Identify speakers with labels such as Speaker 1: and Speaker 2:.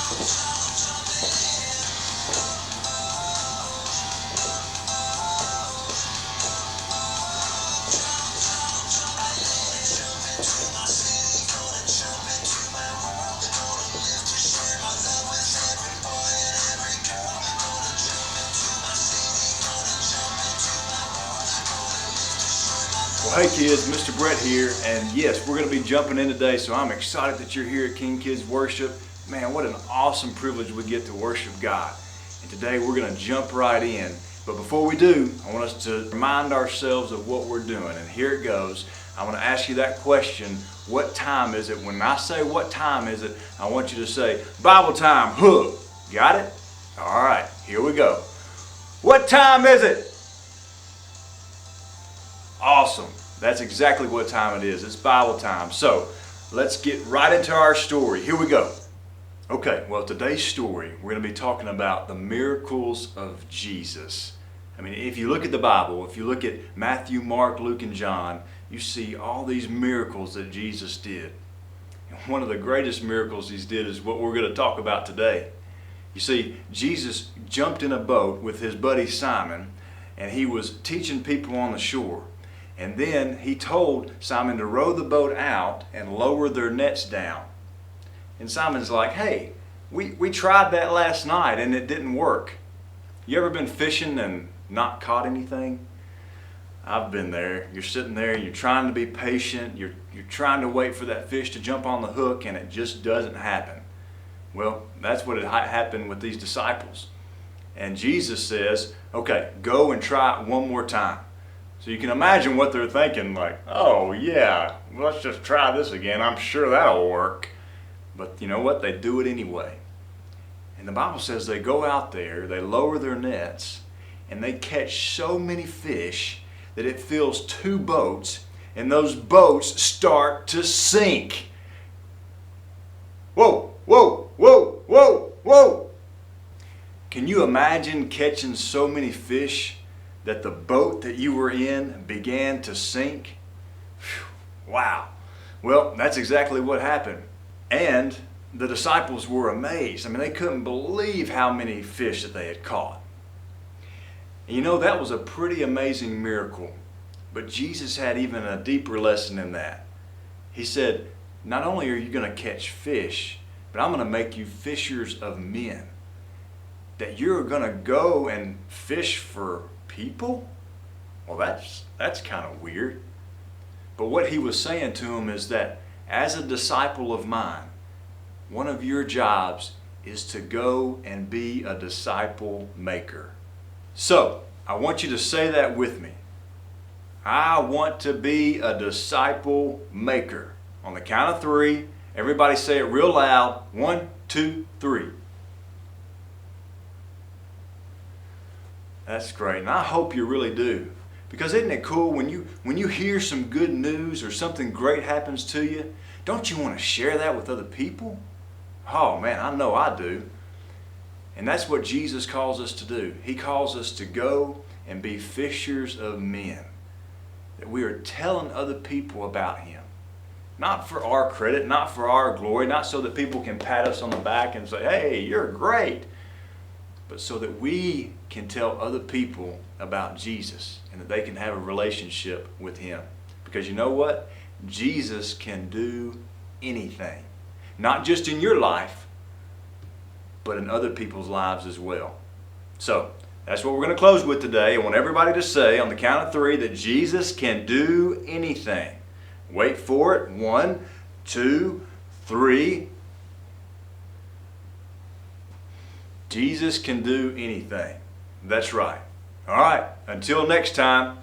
Speaker 1: Well, hey kids, Mr. Brett here, and yes, we're going to be jumping in today, so I'm excited that you're here at King Kids Worship. Man, what an awesome privilege we get to worship God. And today we're going to jump right in. But before we do, I want us to remind ourselves of what we're doing, and here it goes. I want to ask you that question, what time is it? When I say what time is it, I want you to say, Bible time, huh? Got it? All right, here we go. What time is it? Awesome. That's exactly what time it is. It's Bible time. So let's get right into our story. Here we go. Okay, well, today's story, we're going to be talking about the miracles of Jesus. I mean, if you look at the Bible, if you look at Matthew, Mark, Luke, and John, you see all these miracles that Jesus did. And one of the greatest miracles he did is what we're going to talk about today. You see, Jesus jumped in a boat with his buddy Simon, and he was teaching people on the shore. And then he told Simon to row the boat out and lower their nets down. And Simon's like, hey, we tried that last night and it didn't work. You ever been fishing and not caught anything? I've been there. You're sitting there, you're trying to be patient, you're trying to wait for that fish to jump on the hook, and it just doesn't happen. Well, that's what had happened with these disciples. And Jesus says, okay, go and try it one more time. So you can imagine what they're thinking, like, oh yeah, let's just try this again. I'm sure that'll work. But you know what? They do it anyway. And the Bible says they go out there, they lower their nets, and they catch so many fish that it fills two boats, and those boats start to sink. Whoa, whoa, whoa, whoa, whoa. Can you imagine catching so many fish that the boat that you were in began to sink? Whew, wow. Well, that's exactly what happened. And the disciples were amazed. I mean, they couldn't believe how many fish that they had caught. And you know, that was a pretty amazing miracle. But Jesus had even a deeper lesson than that. He said, not only are you going to catch fish, but I'm going to make you fishers of men. That you're going to go and fish for people? Well, that's kind of weird. But what he was saying to him is that as a disciple of mine, one of your jobs is to go and be a disciple maker. So, I want you to say that with me. I want to be a disciple maker. On the count of three, everybody say it real loud. 1, 2, 3. That's great, and I hope you really do. Because isn't it cool when you hear some good news or something great happens to you, don't you want to share that with other people? Oh man, I know I do. And that's what Jesus calls us to do. He calls us to go and be fishers of men. That we are telling other people about Him. Not for our credit, not for our glory, not so that people can pat us on the back and say, hey, you're great. But so that we can tell other people about Jesus and that they can have a relationship with Him. Because you know what? Jesus can do anything. Not just in your life, but in other people's lives as well. So, that's what we're going to close with today. I want everybody to say on the count of 3 that Jesus can do anything. Wait for it. 1, 2, 3. Jesus can do anything. That's right. All right. Until next time.